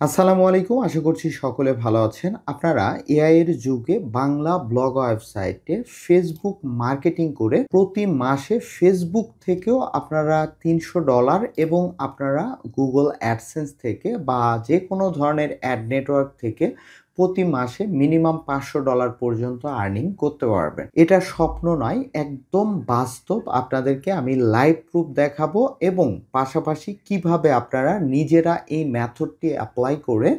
আসসালামু আলাইকুম। আশা করছি সকলে ভালো আছেন। আপনারা এআই এর যুগে বাংলা ব্লগ ওয়েবসাইটে ফেসবুক মার্কেটিং করে প্রতি মাসে ফেসবুক থেকেও আপনারা $৩০০ এবং আপনারা Google অ্যাডসেন্স থেকে বা যেকোনো ধরনের অ্যাড নেটওয়ার্ক থেকে প্রতি মাসে মিনিমাম $৫০০ পর্যন্ত আর্নিং করতে পারবেন। এটা স্বপ্ন নয়, একদম বাস্তব। আপনাদেরকে আমি লাইভ প্রুফ দেখাবো এবং পাশাপাশি কিভাবে আপনারা নিজেরা এই মেথডটি অ্যাপ্লাই করে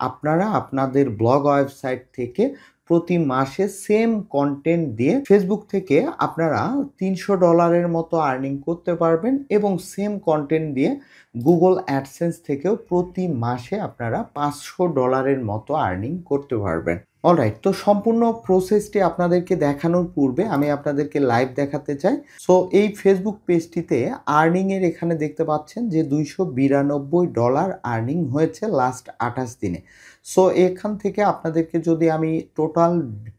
আপনারা আপনাদের ব্লগ ওয়েবসাইট থেকে প্রতি মাসে সেম কন্টেন্ট দিয়ে ফেসবুক থেকে আপনারা $৩০০ মতো আর্নিং করতে পারবেন এবং সেম কন্টেন্ট দিয়ে গুগল অ্যাডসেন্স থেকেও প্রতি মাসে আপনারা $৫০০ মতো আর্নিং করতে পারবেন। অলরাইট, তো সম্পূর্ণ প্রসেসটি আপনাদেরকে দেখানোর পূর্বে আমি আপনাদেরকে লাইভ দেখাতে চাই। সো এই ফেসবুক পেজটিতে আর্নিংয়ের এখানে দেখতে পাচ্ছেন যে $২৯২ আর্নিং হয়েছে লাস্ট ২৮ দিনে। সো এখান থেকে আপনাদেরকে যদি আমি টোটাল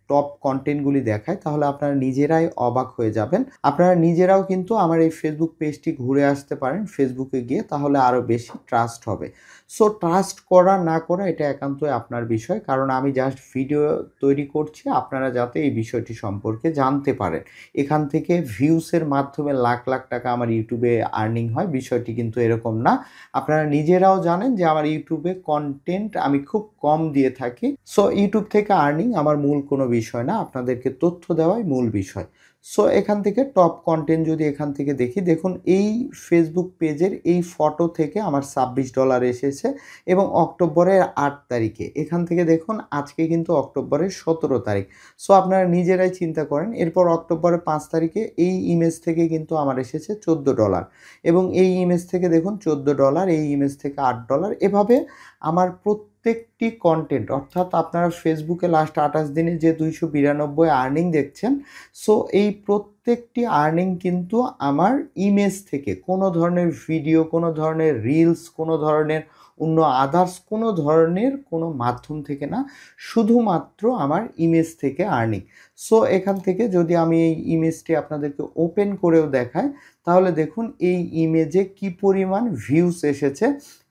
টপ কন্টেন্টগুলি দেখাই তাহলে আপনারা নিজেরাই অবাক হয়ে যাবেন। আপনারা নিজেরাও কিন্তু আমার এই ফেসবুক পেজটি ঘুরে আসতে পারেন ফেসবুকে গিয়ে, তাহলে আরও বেশি ট্রাস্ট হবে। সো ট্রাস্ট করা না করা এটা একান্তই আপনার বিষয়, কারণ আমি জাস্ট ভিডিও তৈরি করছি আপনারা যাতে এই বিষয়টি সম্পর্কে জানতে পারেন। এখান থেকে ভিউসের মাধ্যমে লাখ লাখ টাকা আমার ইউটিউবে আর্নিং হয়, বিষয়টি কিন্তু এরকম না। আপনারা নিজেরাও জানেন যে আমার ইউটিউবে কন্টেন্ট আমি খুব কম দিয়ে থাকি। সো ইউটিউব থেকে আর্নিং আমার মূল কোনো বিষয় না, আপনাদেরকে তথ্য দেওয়াই মূল বিষয়। সো এখান থেকে টপ কন্টেন্ট যদি এখান থেকে দেখি, দেখুন এই ফেসবুক পেজের এই ফটো থেকে আমার $২৬ এসেছে এবং অক্টোবরের ৮ তারিখে। এখান থেকে দেখুন আজকে কিন্তু অক্টোবরের ১৭ তারিখ। সো আপনারা নিজেরাই চিন্তা করেন। এরপর অক্টোবরের ৫ তারিখে এই ইমেজ থেকে কিন্তু আমার এসেছে $১৪ এবং এই ইমেজ থেকে দেখুন $১৪, এই ইমেজ থেকে $৮। এভাবে আমার প্রত্যেকটি কন্টেন্ট, অর্থাৎ আপনারা ফেসবুকে লাস্ট ২৮ দিনে যে ২৯২ আর্নিং দেখছেন, সো এই প্রত্যেকটি আর্নিং কিন্তু আমার ইমেজ থেকে, কোনো ধরনের ভিডিও, কোনো ধরনের রিলস, কোনো ধরনের অন্য আদার্স কোনো ধরনের কোনো মাধ্যম থেকে না, শুধুমাত্র আমার ইমেজ থেকে আর্নিং। সো এখান থেকে যদি আমি এই ইমেজটি আপনাদেরকে ওপেন করেও দেখাই তাহলে দেখুন এই ইমেজে কি পরিমাণ ভিউস এসেছে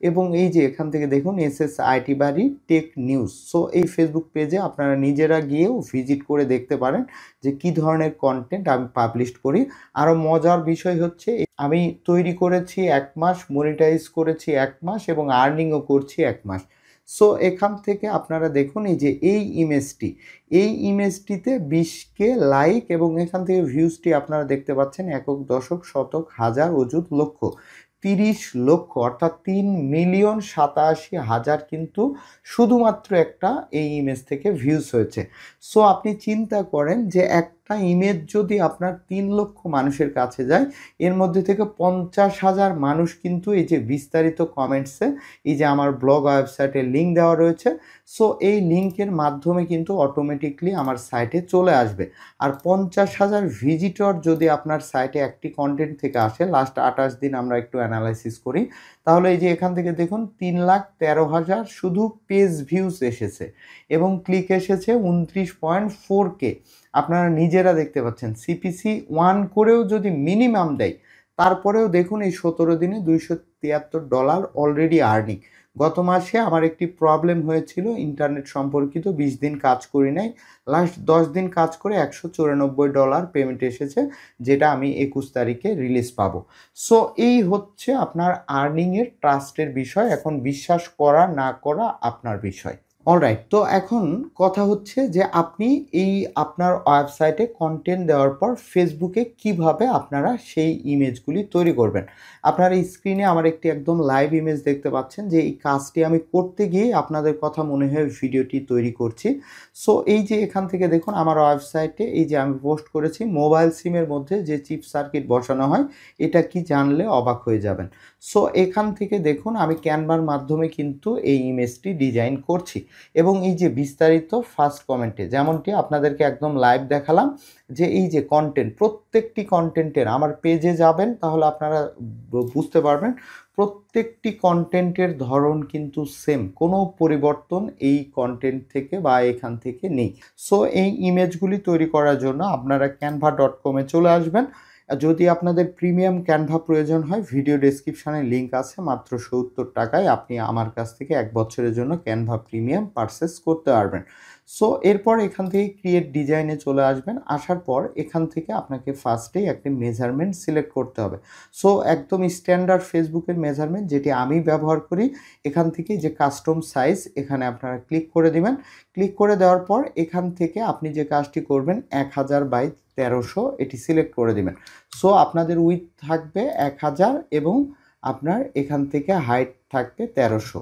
এবং এই যে এখান থেকে দেখুন এসএস আইটি বাড়ি টেক নিউজ। সো এই ফেসবুক পেজে আপনারা নিজেরা গিয়েও ভিজিট করে দেখতে পারেন যে কি ধরনের কন্টেন্ট আমি পাবলিশ করি। আরও মজার বিষয় হচ্ছে আমি তৈরি করেছি ১ মাস, মনিটাইজ করেছি ১ মাস এবং আর্নিংও করছি ১ মাস। সো এখান থেকে আপনারা দেখুন এই যে এই ইমেজটিতে ২০K লাইক এবং এখান থেকে ভিউজটি আপনারা দেখতে পাচ্ছেন একক, দশক, শতক, হাজার, অযুত, লক্ষ। ৩০ লক্ষ অর্থাৎ ৩,৮৭,০০০ কিন্তু শুধুমাত্র একটা এই ইমেজ থেকে ভিউজ হয়েছে। সো আপনি চিন্তা করেন যে একটা ইমেজ যদি আপনার ৩ লক্ষ মানুষের কাছে যায়, এর মধ্যে থেকে ৫০,০০০ মানুষ কিন্তু এই যে বিস্তারিত কমেন্টসে এই যে আমার ব্লগ ওয়েবসাইটের লিঙ্ক দেওয়া রয়েছে, সো এই লিঙ্কের মাধ্যমে কিন্তু অটোমেটিকলি আমার সাইটে চলে আসবে। আর ৫০,০০০ ভিজিটর যদি আপনার সাইটে একটি কন্টেন্ট থেকে আসে, লাস্ট ২৮ দিন আমরা একটু অ্যানালাইসিস করি, তাহলে এই যে এখান থেকে দেখুন ৩,১৩,০০০ শুধু পেজ ভিউজ এসেছে এবং ক্লিক এসেছে ২৯.4K। আপনারা নিজেরা দেখতে পাচ্ছেন সিপিসি 1 করেও যদি মিনিমাম দেয়, তারপরেও দেখুন এই ১৭ দিনে $২৭৩ অলরেডি আর্নিং। গত মাসে আমার একটি প্রবলেম হয়েছিল ইন্টারনেট সম্পর্কিত, ২০ দিন কাজ করি নাই, লাস্ট ১০ দিন কাজ করে $১৯৪ পেমেন্ট এসেছে, যেটা আমি ২১ তারিখে রিলিজ পাবো। সো এই হচ্ছে আপনার আর্নিংয়ের ট্রাস্টের বিষয়। এখন বিশ্বাস করা না করা আপনার বিষয়। অলরাইট, তো এখন কথা হচ্ছে যে আপনি এই আপনার ওয়েবসাইটে কন্টেন্ট দেওয়ার পর ফেসবুকে কিভাবে আপনারা সেই ইমেজগুলি তৈরি করবেন। আপনারা স্ক্রিনে আমার একটি একদম লাইভ ইমেজ দেখতে পাচ্ছেন যে এই কাজটি আমি করতে গিয়ে আপনাদের কথা মনে হয়ে ভিডিওটি তৈরি করছি। সো এই যে এখান থেকে দেখুন আমার ওয়েবসাইটে এই যে আমি পোস্ট করেছি মোবাইল সিমের মধ্যে যে চিপ সার্কিট বসানো হয়, এটা কি জানলে অবাক হয়ে যাবেন। সো এখান থেকে দেখুন আমি ক্যানভার মাধ্যমে কিন্তু এই ইমেজটি ডিজাইন করছি এবং এই যে বিস্তারিত ফার্স্ট কমেন্টে যেমনটি আপনাদেরকে একদম লাইভ দেখালাম যে এই যে কন্টেন্ট, প্রত্যেকটি কন্টেন্টের আমার পেজে যাবেন তাহলে আপনারা বুঝতে পারবেন প্রত্যেকটি কন্টেন্টের ধরন কিন্তু সেম, কোনো পরিবর্তন এই কন্টেন্ট থেকে বা এখান থেকে নেই। সো এই ইমেজগুলি তৈরি করার জন্য আপনারা canva.com চলে আসবেন যদি আপনাদের প্রিমিয়াম ক্যানভা প্রয়োজন হয়, ভিডিও ডেসক্রিপশনে লিঙ্ক আছে, মাত্র ৭০ টাকায় আপনি আমার কাছ থেকে ১ বছরের জন্য ক্যানভা প্রিমিয়াম পারচেজ করতে পারবেন। সো এরপর এখান থেকে ক্রিয়েট ডিজাইনে চলে আসবেন। আসার পর এখান থেকে আপনাকে ফার্স্টেই একটি মেজারমেন্ট সিলেক্ট করতে হবে। সো একদম স্ট্যান্ডার্ড ফেসবুকের মেজারমেন্ট যেটি আমি ব্যবহার করি, এখান থেকে যে কাস্টম সাইজ এখানে আপনারা ক্লিক করে দিবেন। ক্লিক করে দেওয়ার পর এখান থেকে আপনি যে কাজটি করবেন ১০০০ বাই ১৩০০ এটি সিলেক্ট করে দিবেন। সো আপনাদের উইডথ থাকবে ১০০০ এবং আপনার এখান থেকে হাইট থাকবে ১৩০০।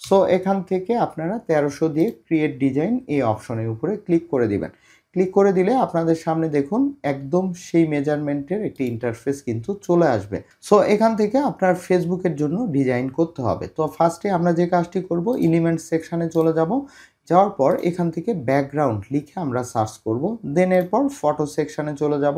সো এখান থেকে আপনারা ১৩০০ দিয়ে ক্রিয়েট ডিজাইন এই অপশনের উপরে ক্লিক করে দিবেন। ক্লিক করে দিলে আপনাদের সামনে দেখুন একদম সেই মেজারমেন্টের একটি ইন্টারফেস কিন্তু চলে আসবে। সো এখান থেকে আপনার ফেসবুকের জন্য ডিজাইন করতে হবে। তো ফার্স্টে আমরা যে কাজটি করব, এলিমেন্ট সেকশানে চলে যাব। যাওয়ার পর এখান থেকে ব্যাকগ্রাউন্ড লিখে আমরা সার্চ করব। দেন এরপর ফটো সেকশানে চলে যাব।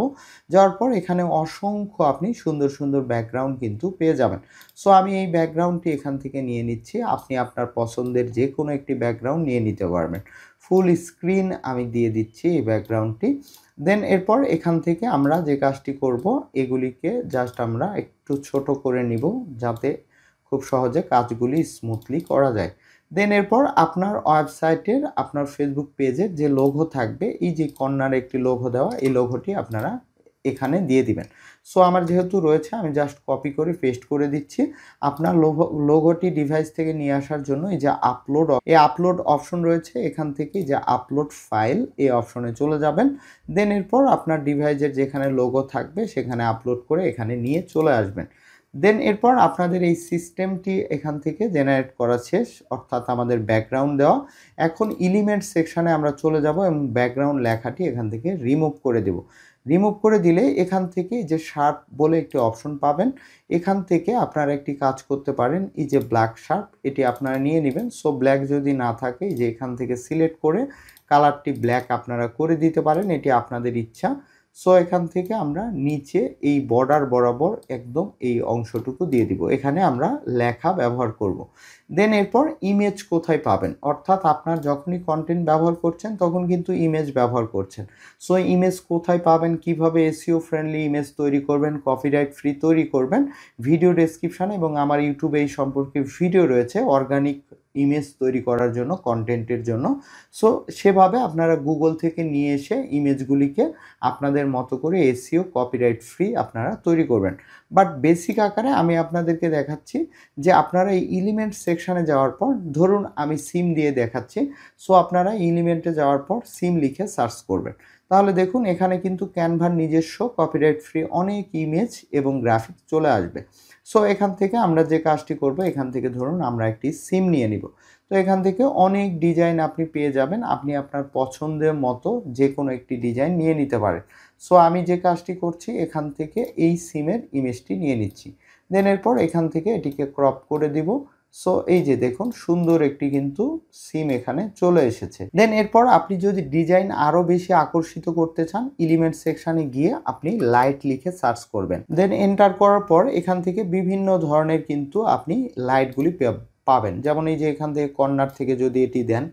যাওয়ার পর এখানে অসংখ্য আপনি সুন্দর সুন্দর ব্যাকগ্রাউন্ড কিন্তু পেয়ে যাবেন। সো আমি এই ব্যাকগ্রাউন্ডটি এখান থেকে নিয়ে নিচ্ছি। আপনি আপনার পছন্দের যে কোনো একটি ব্যাকগ্রাউন্ড নিয়ে নিতে পারবেন। ফুল স্ক্রিন আমি দিয়ে দিচ্ছি এই ব্যাকগ্রাউন্ডটি। দেন এরপর এখান থেকে আমরা যে কাজটি করব, এগুলিকে জাস্ট আমরা একটু ছোট করে নিব যাতে খুব সহজে কাজগুলি স্মুথলি করা যায়। দেন এরপর আপনার ওয়েবসাইটের আপনার ফেসবুক পেজের যে লোগো থাকবে, এই যে কর্নারে একটি লোগো দেওয়া, এই লোগোটি আপনারা এখানে দিয়ে দিবেন। সো আমার যেহেতু রয়েছে আমি জাস্ট কপি করে পেস্ট করে দিচ্ছি। আপনার লোগোটি ডিভাইস থেকে নিয়ে আসার জন্য এই যে আপলোড অপশন রয়েছে, এখান থেকে যে আপলোড ফাইল এই অপশনে চলে যাবেন। দেন এরপর আপনার ডিভাইসের যেখানে লোগো থাকবে সেখানে আপলোড করে এখানে নিয়ে চলে আসবেন। দেন এরপর আপনাদের এই সিস্টেমটি এখান থেকে জেনারেট করা শেষ, অর্থাৎ আমাদের ব্যাকগ্রাউন্ড দেওয়া। এখন এলিমেন্ট সেকশানে আমরা চলে যাব এবং ব্যাকগ্রাউন্ড লেখাটি এখান থেকে রিমুভ করে দেব। রিমুভ করে দিলে এখান থেকে যে শার্প বলে একটি অপশন পাবেন, এখান থেকে আপনারা একটি কাজ করতে পারেন, এই যে ব্ল্যাক শার্প এটি আপনারা নিয়ে নেবেন। সো ব্ল্যাক যদি না থাকে, এই যে এখান থেকে সিলেক্ট করে কালারটি ব্ল্যাক আপনারা করে দিতে পারেন, এটি আপনাদের ইচ্ছা। সো এখান থেকে আমরা নিচে এই বর্ডার বরাবর একদম এই অংশটুকু দিয়ে দিব, এখানে আমরা লেখা ব্যবহার করব। দেন এরপর ইমেজ কোথায় পাবেন, অর্থাৎ আপনার যখনই কন্টেন্ট ব্যবহার করছেন তখন কিন্তু ইমেজ ব্যবহার করছেন। সো ইমেজ কোথায় পাবেন, কিভাবে এসইও ফ্রেন্ডলি ইমেজ তৈরি করবেন, কপিরাইট ফ্রি তৈরি করবেন, ভিডিও ডেসক্রিপশানে এবং আমার ইউটিউবে এই সম্পর্কে ভিডিও রয়েছে অর্গানিক ইমেজ তৈরি করার জন্য, কন্টেন্টের জন্য। সো সেভাবে আপনারা গুগল থেকে নিয়ে এসে ইমেজগুলিকে আপনাদের মতো করে এসইও কপিরাইট ফ্রি আপনারা তৈরি করবেন। বাট বেসিক আকারে আমি আপনাদেরকে দেখাচ্ছি যে আপনারা এই এলিমেন্ট সেকশানে যাওয়ার পর, ধরুন আমি সিম দিয়ে দেখাচ্ছি। সো আপনারা এলিমেন্টে যাওয়ার পর সিম লিখে সার্চ করবেন। তাহলে দেখুন এখানে কিন্তু ক্যানভার নিজস্ব কপিরাইট ফ্রি অনেক ইমেজ এবং গ্রাফিক্স চলে আসবে। সো এখান থেকে আমরা যে কাজটি করব, এখান থেকে ধরুন আমরা একটি সিম নিয়ে নিব। তো এখান থেকে অনেক ডিজাইন আপনি পেয়ে যাবেন, আপনি আপনার পছন্দের মতো যে কোনো একটি ডিজাইন নিয়ে নিতে পারেন। সো আমি যে কাজটি করছি, এখান থেকে এই সিমের ইমেজটি নিয়ে নিচ্ছি। দেন এরপর এখান থেকে এটিকে ক্রপ করে দিব। সো এই যে দেখুন সুন্দর একটি কিন্তু সিম এখানে চলে এসেছে। দেন এরপর আপনি যদি ডিজাইন আরও বেশি আকর্ষিত করতে চান, এলিমেন্ট সেকশানে গিয়ে আপনি লাইট লিখে সার্চ করবেন। দেন এন্টার করার পর এখান থেকে বিভিন্ন ধরনের কিন্তু আপনি লাইটগুলি পাবেন। যেমন এই যে এখান থেকে কর্নার থেকে যদি এটি দেন,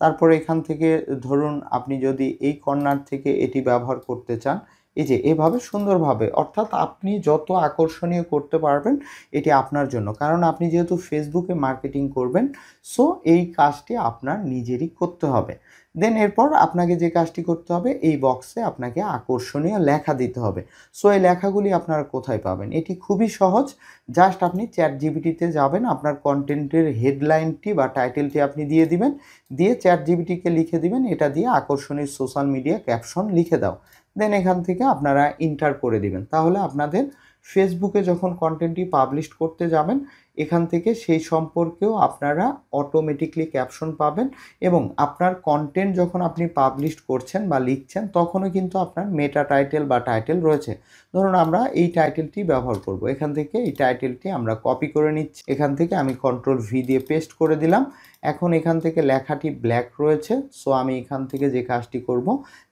তারপরে এখান থেকে ধরুন আপনি যদি এই কর্নার থেকে এটি ব্যবহার করতে চান, এই যে এভাবে সুন্দরভাবে, অর্থাৎ আপনি যত আকর্ষণীয় করতে পারবেন এটি আপনার জন্য, কারণ আপনি যেহেতু ফেসবুকে মার্কেটিং করবেন। সো এই কাজটি আপনার নিজেরই করতে হবে। দেন এরপর আপনাকে যে কাজটি করতে হবে, এই বক্সে আপনাকে আকর্ষণীয় লেখা দিতে হবে। সো এই লেখাগুলি আপনারা কোথায় পাবেন, এটি খুবই সহজ। জাস্ট আপনি চ্যাট জিপিটিতে যাবেন, আপনার কন্টেন্টের হেডলাইনটি বা টাইটেলটি আপনি দিয়ে দিবেন, দিয়ে চ্যাট জিপিটিকে লিখে দিবেন এটা দিয়ে আকর্ষণীয় সোশ্যাল মিডিয়া ক্যাপশন লিখে দাও। দেন এখান থেকে আপনারা এন্টার করে দিবেন। তাহলে আপনাদের ফেসবুকে যখন কন্টেন্টটি পাবলিশ করতে যাবেন, এখান থেকে সেই সম্পর্কেও আপনারা অটোমেটিকলি ক্যাপশন পাবেন, এবং আপনার কন্টেন্ট যখন আপনি পাবলিশ করছেন বা লিখছেন তখনও কিন্তু আপনার মেটা টাইটেল বা টাইটেল রয়েছে। ধরুন আমরা এই টাইটেলটি ব্যবহার করব, এখান থেকে এই টাইটেলটি আমরা কপি করে নিচ্ছি, এখান থেকে আমি কন্ট্রোল ভি দিয়ে পেস্ট করে দিলাম। এখন এখান থেকে লেখাটি ব্ল্যাক রয়েছে, সো আমি এখান থেকে যে কাজটি করব,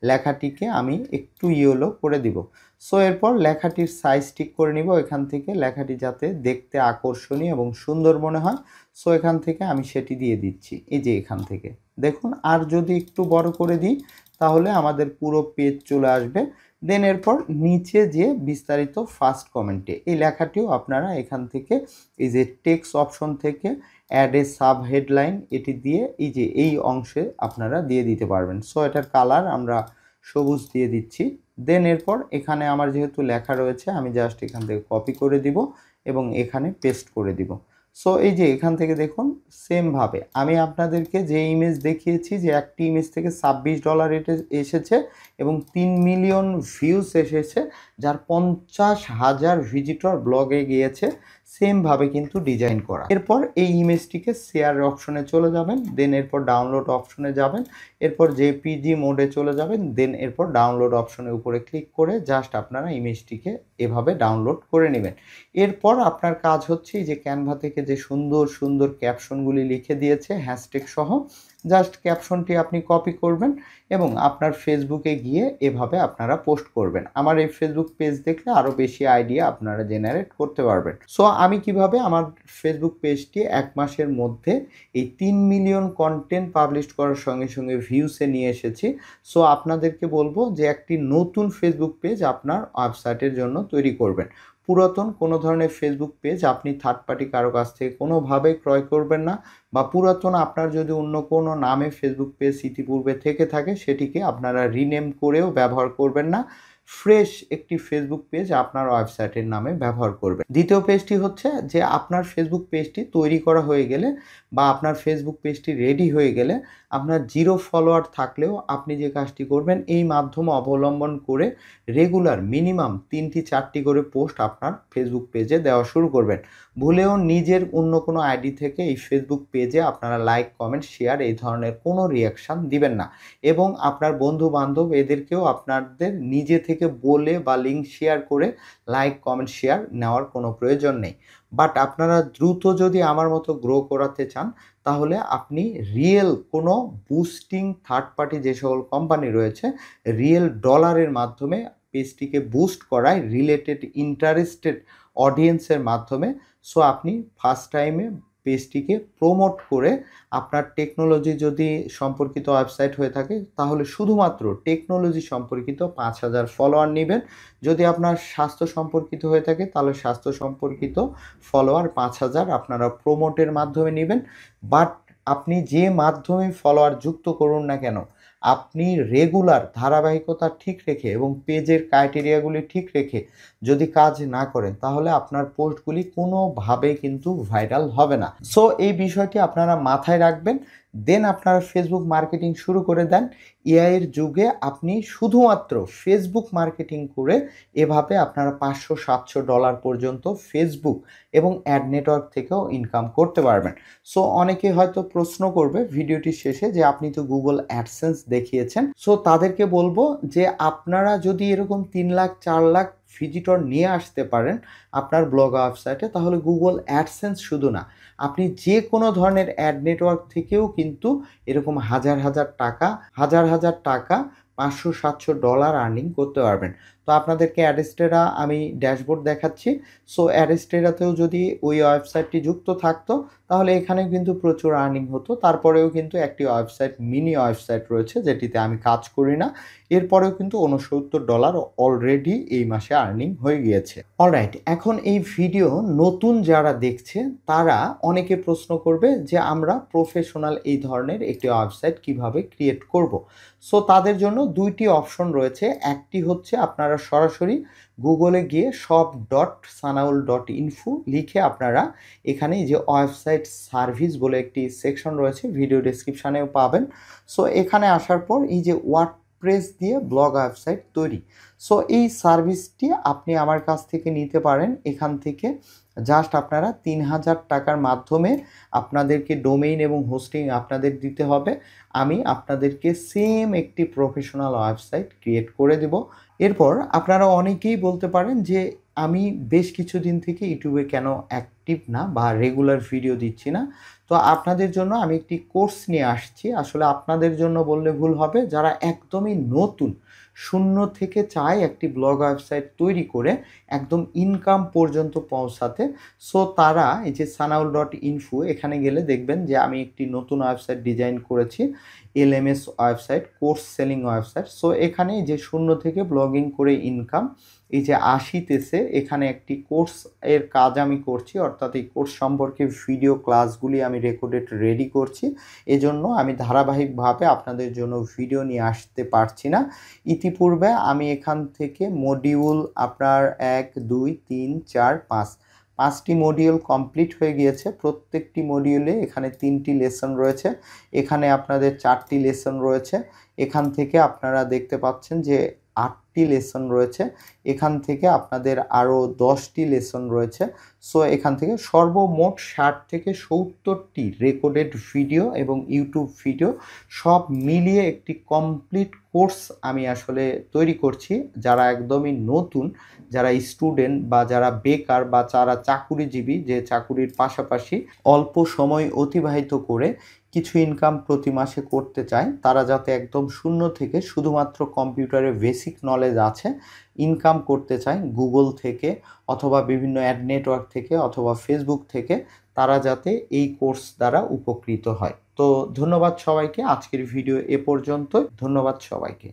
লেখাটিকে আমি একটু ইয়েলো করে দিব। সো এরপর লেখাটির সাইজ ঠিক করে নিব, এখান থেকে লেখাটি যাতে দেখতে আকর্ষণীয় এবং সুন্দর মনে হয়। সো এখান থেকে আমি সেটি দিয়ে দিচ্ছি, এই যে এখান থেকে দেখুন। আর যদি একটু বড় করে দিই তাহলে আমাদের পুরো পেজ চলে আসবে। দেন এরপর নিচে যে বিস্তারিত ফার্স্ট কমেন্টে এই লেখাটিও আপনারা এখান থেকে এই যে টেক্সট অপশন থেকে অ্যাড এ সাব হেডলাইন এটি দিয়ে এই যে এই অংশে আপনারা দিয়ে দিতে পারবেন। সো এটার কালার আমরা সবুজ দিয়ে দিচ্ছি। দেন এরপর এখানে আমার যেহেতু লেখা রয়েছে আমি জাস্ট এখান থেকে কপি করে দিব এবং এখানে পেস্ট করে দিব। সো এই যে এখান থেকে দেখুন সেমভাবে আমি আপনাদেরকে যে ইমেজ দেখিয়েছি যে একটি ইমেজ থেকে $26 এটা এসেছে এবং 3 মিলিয়ন ভিউস এসেছে, যার 50,000 ভিজিটর ব্লগে গিয়েছে, সেমভাবে কিন্তু ডিজাইন করা। এরপর এই ইমেজটিকে শেয়ার অপশনে চলে যাবেন, দেন এরপর ডাউনলোড অপশনে যাবেন, এরপর জেপিজি মোডে চলে যাবেন, দেন এরপর ডাউনলোড অপশনের উপরে ক্লিক করে জাস্ট আপনারা ইমেজটিকে এভাবে ডাউনলোড করে নেবেন। এরপর আপনার কাজ হচ্ছে যে ক্যানভা থেকে যে সুন্দর সুন্দর ক্যাপশনগুলি লিখে দিয়েছে হ্যাশট্যাগ সহ, জাস্ট ক্যাপশনটি আপনি কপি করবেন এবং আপনার ফেসবুকে গিয়ে এভাবে আপনারা পোস্ট করবেন। আমার এই ফেসবুক পেজ দেখলে আরও বেশি আইডিয়া আপনারা জেনারেট করতে পারবেন। সো আমি কিভাবে আমার ফেসবুক পেজটি 1 মাসের মধ্যে এই 3 মিলিয়ন কন্টেন্ট পাবলিশ করার সঙ্গে সঙ্গে ভিউসে নিয়ে এসেছি। সো আপনাদেরকে বলবো যে একটি নতুন ফেসবুক পেজ আপনার ওয়েবসাইটের জন্য তৈরি করবেন। পুরাতন কোনো ধরনের ফেসবুক পেজ আপনি থার্ড পার্টি কারো কাছ থেকে কোনোভাবেই ক্রয় করবেন না, বা পুরাতন আপনার যদি অন্য কোনো নামে ফেসবুক পেজ ইতিপূর্বে থেকে থাকে সেটিকে আপনারা রিনেম করেও ব্যবহার করবেন না। ফ্রেশ একটি ফেসবুক পেজ আপনার ওয়েবসাইটের নামে ব্যবহার করবেন। দ্বিতীয় পেজটি হচ্ছে যে আপনার ফেসবুক পেজটি তৈরি করা হয়ে গেলে বা আপনার ফেসবুক পেজটি রেডি হয়ে গেলে আপনার 0 ফলোয়ার থাকলেও আপনি যে কাজটি করবেন এই মাধ্যম অবলম্বন করে রেগুলার মিনিমাম 3টি-4টি করে পোস্ট আপনার ফেসবুক পেজে দেওয়া শুরু করবেন। ভুলেও নিজের অন্য কোনো আইডি থেকে এই ফেসবুক পেজে আপনারা লাইক, কমেন্ট, শেয়ার এই ধরনের কোনো রিয়াকশান দিবেন না এবং আপনার বন্ধু বান্ধব এদেরকেও আপনাদের নিজে থেকে বলে বা লিঙ্ক শেয়ার করে লাইক, কমেন্ট, শেয়ার নেওয়ার কোনো প্রয়োজন নেই। বাট আপনারা দ্রুত যদি আমার মতো গ্রো করাতে চান তাহলে আপনি রিয়েল কোনো বুস্টিং থার্ড পার্টি যে সকল কোম্পানি রয়েছে রিয়েল ডলারের মাধ্যমে পেজটিকে বুস্ট করায় রিলেটেড ইন্টারেস্টেড অডিয়েন্সের মাধ্যমে। সো আপনি ফার্স্ট টাইমে পেজটিকে প্রমোট করে আপনার টেকনোলজি যদি সম্পর্কিত ওয়েবসাইট হয়ে থাকে তাহলে শুধুমাত্র টেকনোলজি সম্পর্কিত 5,000 ফলোয়ার নেবেন। যদি আপনার স্বাস্থ্য সম্পর্কিত হয়ে থাকে তাহলে স্বাস্থ্য সম্পর্কিত ফলোয়ার 5,000 আপনারা প্রমোটের মাধ্যমে নেবেন। বাট আপনি যে মাধ্যমে ফলোয়ার যুক্ত করুন না কেন, আপনি রেগুলার ধারাবাহিকতা ঠিক রেখে এবং পেজের ক্রাইটেরিয়াগুলি ঠিক রেখে যদি কাজ না করেন তাহলে আপনার পোস্টগুলি কোনোভাবেই কিন্তু ভাইরাল হবে না। সো এই বিষয়টি আপনারা মাথায় রাখবেন। দেন আপনারা ফেসবুক মার্কেটিং শুরু করে দেন। এআই এর যুগে আপনি শুধুমাত্র ফেসবুক মার্কেটিং করে এভাবে আপনারা $500-700 পর্যন্ত ফেসবুক এবং অ্যাড নেটওয়ার্ক থেকেও ইনকাম করতে পারবেন। সো অনেকে হয়তো প্রশ্ন করবে ভিডিওটির শেষে যে আপনি তো গুগল অ্যাডসেন্স দেখিয়েছেন। সো তাদেরকে বলবো যে আপনারা যদি এরকম 3 লাখ 4 লাখ ভিজিটর নিয়ে আসতে পারেন আপনার ব্লগ ওয়েবসাইটে তাহলে গুগল অ্যাডসেন্স শুধু না, আপনি যে কোনো ধরনের অ্যাড নেটওয়ার্ক থেকেও কিন্তু এরকম হাজার হাজার টাকা $500-700 আর্নিং করতে পারবেন। তো আপনাদেরকে অ্যাডস্টেরা আমি ড্যাশবোর্ড দেখাচ্ছি। সো অ্যাডস্টেরাতেও যদি ওই ওয়েবসাইটটি যুক্ত থাকতো তাহলে এখানেও কিন্তু প্রচুর আর্নিং হতো। তারপরেও কিন্তু একটি ওয়েবসাইট মিনি ওয়েবসাইট রয়েছে যেটিতে আমি কাজ করি না, এরপরেও কিন্তু $69 অলরেডি এই মাসে আর্নিং হয়ে গিয়েছে। অলরাইট, এখন এই ভিডিও নতুন যারা দেখছে তারা অনেকে প্রশ্ন করবে যে আমরা প্রফেশনাল এই ধরনের একটি ওয়েবসাইট কিভাবে ক্রিয়েট করব। সো তাদের জন্য 2টি অপশন রয়েছে। একটি হচ্ছে আপনারা সরাসরি গুগলে গিয়ে shop.sanaul.info লিখে আপনারা এখানে যে ওয়েবসাইট সার্ভিস বলে একটি সেকশন রয়েছে, ভিডিও ডেসক্রিপশানেও পাবেন। সো এখানে আসার পর এই যে ওয়ার্ডপ্রেস দিয়ে ব্লগ ওয়েবসাইট তৈরি, সো এই সার্ভিসটি আপনি আমার কাছ থেকে নিতে পারেন। এখান থেকে জাস্ট আপনারা 3,000 টাকার মাধ্যমে আপনাদেরকে ডোমেইন এবং হোস্টিং আপনাদের দিতে হবে। আমি আপনাদেরকে সেম একটি প্রফেশনাল ওয়েবসাইট ক্রিয়েট করে দেব। এরপর আপনারা অনেকেই বলতে পারেন যে আমি বেশ কিছুদিন থেকে ইউটিউবে কেন অ্যাক্টিভ না বা রেগুলার ভিডিও দিচ্ছি না। তো আপনাদের জন্য আমি একটি কোর্স নিয়ে আসছি। আসলে আপনাদের জন্য বললে ভুল হবে, যারা একদমই নতুন শূন্য থেকে চায় একটি ব্লগ ওয়েবসাইট তৈরি করে একদম ইনকাম পর্যন্ত পৌঁছাতে। সো তারা এই যে sanaul.info এখানে গেলে দেখবেন যে আমি একটি নতুন ওয়েবসাইট ডিজাইন করেছি, LMS website, course selling website. So এখানে যে শূন্য থেকে ব্লগিং করে ইনকাম এই যে আসিতেছে, এখানে একটি কোর্স এর কাজ আমি করছি, অর্থাৎ এই কোর্স সম্পর্কে ভিডিও ক্লাসগুলি আমি রেকর্ডেড রেডি করছি। এজন্য আমি ধারাবাহিকভাবে আপনাদের জন্য ভিডিও নিয়ে আসতে পারছি না। ইতিপূর্বে আমি এখান থেকে মডিউল আপনার 1, 2, 3, 4, 5 5টি মডিউল কমপ্লিট হয়ে গিয়েছে। প্রত্যেকটি মডিউলে এখানে 3টি লেসন রয়েছে, এখানে আপনাদের 4টি লেসন রয়েছে, এখান থেকে আপনারা দেখতে পাচ্ছেন যে 8টি লেসন রয়েছে, এখান থেকে আপনাদের আরও 10টি লেসন রয়েছে। সো এখান থেকে সর্বমোট 60 থেকে 70টি রেকর্ডেড ভিডিও এবং ইউটিউব ভিডিও সব মিলিয়ে একটি কমপ্লিট কোর্স আমি আসলে তৈরি করছি। যারা একদমই নতুন, যারা স্টুডেন্ট বা যারা বেকার বা যারা চাকুরিজীবী, যে চাকুরির পাশাপাশি অল্প সময় অতিবাহিত করে কিছু ইনকাম প্রতি মাসে করতে চায়, তারা যাতে একদম শূন্য থেকে শুধুমাত্র কম্পিউটারের বেসিক নলেজ আছে ইনকাম করতে চায় গুগল থেকে অথবা বিভিন্ন অ্যাড নেটওয়ার্ক থেকে অথবা ফেসবুক থেকে, তারা যাতে এই কোর্স দ্বারা উপকৃত হয়। তো ধন্যবাদ সবাইকে, আজকের ভিডিও এ পর্যন্ত। ধন্যবাদ সবাইকে।